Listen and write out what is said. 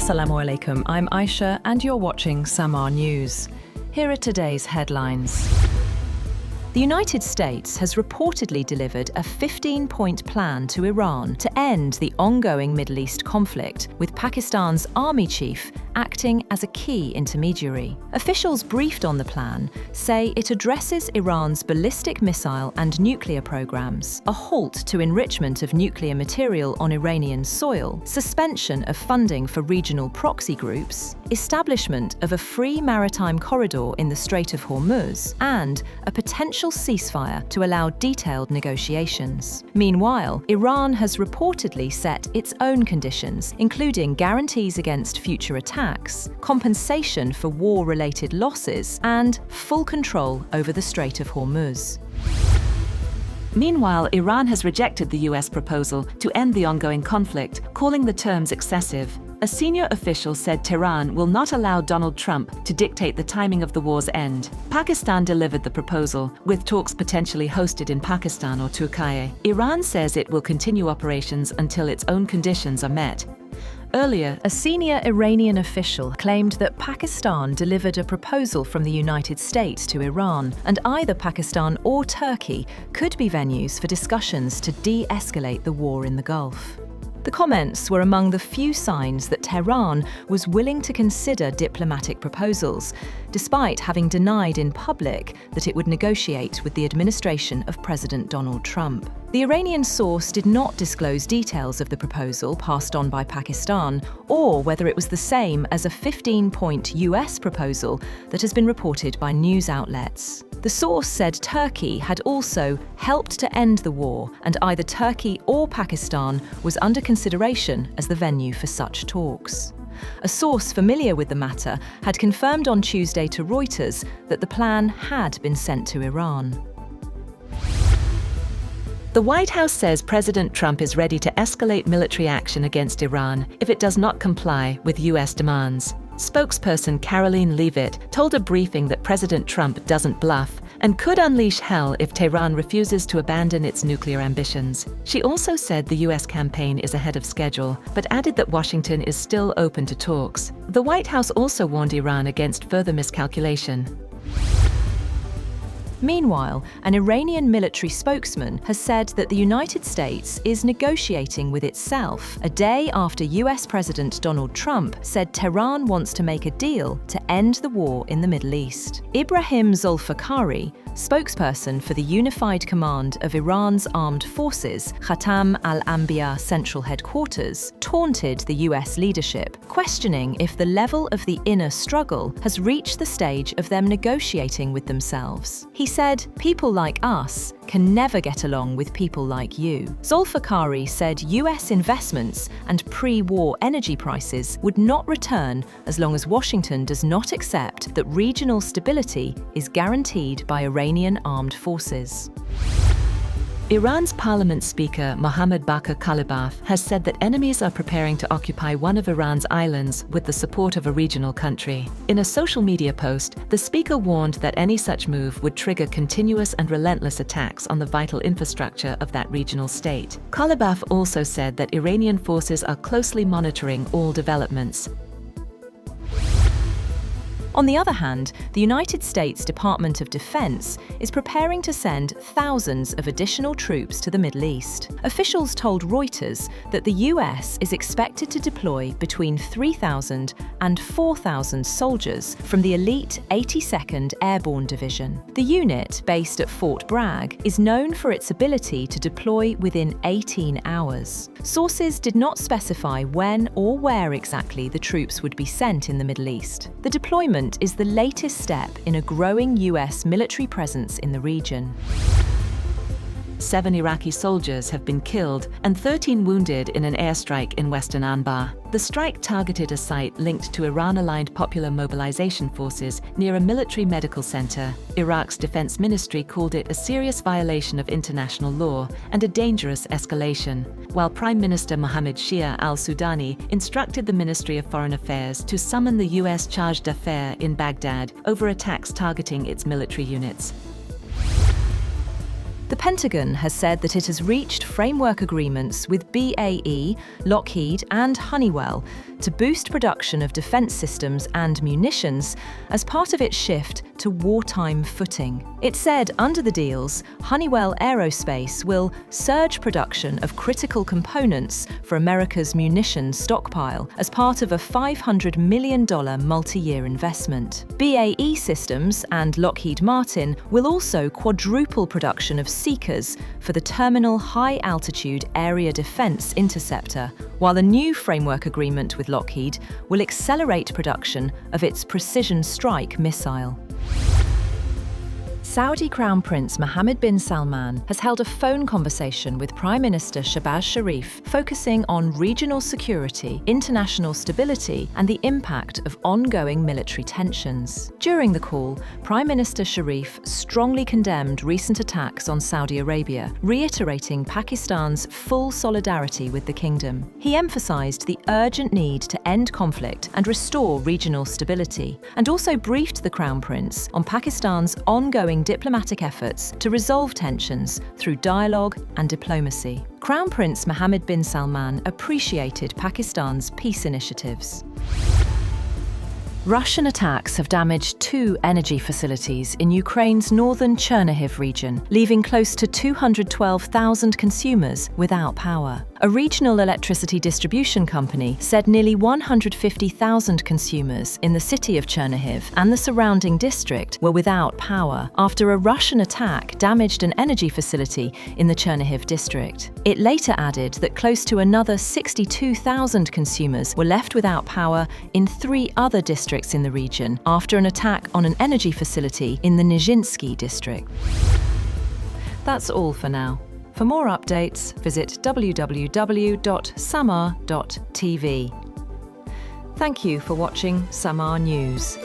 Assalamu alaikum, I'm Aisha and you're watching Samaa News. Here are today's headlines. The United States has reportedly delivered a 15-point plan to Iran to end the ongoing Middle East conflict, with Pakistan's army chief acting as a key intermediary. Officials briefed on the plan say it addresses Iran's ballistic missile and nuclear programs, a halt to enrichment of nuclear material on Iranian soil, suspension of funding for regional proxy groups, establishment of a free maritime corridor in the Strait of Hormuz, and a potential ceasefire to allow detailed negotiations. Meanwhile, Iran has reportedly set its own conditions, including guarantees against future attacks, compensation for war-related losses, and full control over the Strait of Hormuz. Meanwhile, Iran has rejected the US proposal to end the ongoing conflict, calling the terms excessive. A senior official said Tehran will not allow Donald Trump to dictate the timing of the war's end. Pakistan delivered the proposal, with talks potentially hosted in Pakistan or Turkey. Iran says it will continue operations until its own conditions are met. Earlier, a senior Iranian official claimed that Pakistan delivered a proposal from the United States to Iran, and either Pakistan or Turkey could be venues for discussions to de-escalate the war in the Gulf. The comments were among the few signs that Tehran was willing to consider diplomatic proposals, despite having denied in public that it would negotiate with the administration of President Donald Trump. The Iranian source did not disclose details of the proposal passed on by Pakistan, or whether it was the same as a 15-point US proposal that has been reported by news outlets. The source said Turkey had also helped to end the war, and either Turkey or Pakistan was under consideration as the venue for such talks. A source familiar with the matter had confirmed on Tuesday to Reuters that the plan had been sent to Iran. The White House says President Trump is ready to escalate military action against Iran if it does not comply with US demands. Spokesperson Karoline Leavitt told a briefing that President Trump doesn't bluff and could unleash hell if Tehran refuses to abandon its nuclear ambitions. She also said the US campaign is ahead of schedule, but added that Washington is still open to talks. The White House also warned Iran against further miscalculation. Meanwhile, an Iranian military spokesman has said that the United States is negotiating with itself a day after US President Donald Trump said Tehran wants to make a deal to end the war in the Middle East. Ibrahim Zolfakhari, spokesperson for the Unified Command of Iran's Armed Forces, Khatam al-Anbiya Central Headquarters, taunted the US leadership, questioning if the level of the inner struggle has reached the stage of them negotiating with themselves. He said, "People like us can never get along with people like you." Zolfakhari said US investments and pre-war energy prices would not return as long as Washington does not accept that regional stability is guaranteed by Iranian armed forces. Iran's parliament speaker Mohammed has said that enemies are preparing to occupy one of Iran's islands with the support of a regional country. In a social media post, the speaker warned that any such move would trigger continuous and relentless attacks on the vital infrastructure of that regional state. Kalibaf also said that Iranian forces are closely monitoring all developments. On the other hand, the United States Department of Defense is preparing to send thousands of additional troops to the Middle East. Officials told Reuters that the US is expected to deploy between 3,000 and 4,000 soldiers from the elite 82nd Airborne Division. The unit, based at Fort Bragg, is known for its ability to deploy within 18 hours. Sources did not specify when or where exactly the troops would be sent in the Middle East. The deployment is the latest step in a growing US military presence in the region. 7 Iraqi soldiers have been killed and 13 wounded in an airstrike in western Anbar. The strike targeted a site linked to Iran-aligned Popular Mobilization Forces near a military medical center. Iraq's defense ministry called it a serious violation of international law and a dangerous escalation, while Prime Minister Mohammed al-Sudani instructed the Ministry of Foreign Affairs to summon the US charge d'affaires in Baghdad over attacks targeting its military units. The Pentagon has said that it has reached framework agreements with BAE, Lockheed and Honeywell to boost production of defense systems and munitions as part of its shift to wartime footing. It said under the deals, Honeywell Aerospace will surge production of critical components for America's munitions stockpile as part of a $500 million multi-year investment. BAE Systems and Lockheed Martin will also quadruple production of Seekers for the Terminal High Altitude Area Defense Interceptor, while a new framework agreement with Lockheed will accelerate production of its Precision Strike missile. Saudi Crown Prince Mohammed bin Salman has held a phone conversation with Prime Minister Shehbaz Sharif, focusing on regional security, international stability, and the impact of ongoing military tensions. During the call, Prime Minister Sharif strongly condemned recent attacks on Saudi Arabia, reiterating Pakistan's full solidarity with the kingdom. He emphasized the urgent need to end conflict and restore regional stability, and also briefed the Crown Prince on Pakistan's ongoing diplomatic efforts to resolve tensions through dialogue and diplomacy. Crown Prince Mohammed bin Salman appreciated Pakistan's peace initiatives. Russian attacks have damaged 2 energy facilities in Ukraine's northern Chernihiv region, leaving close to 212,000 consumers without power. A regional electricity distribution company said nearly 150,000 consumers in the city of Chernihiv and the surrounding district were without power after a Russian attack damaged an energy facility in the Chernihiv district. It later added that close to another 62,000 consumers were left without power in 3 other districts in the region after an attack on an energy facility in the Nijinsky district. That's all for now. For more updates, visit www.samaa.tv. Thank you for watching Samaa News.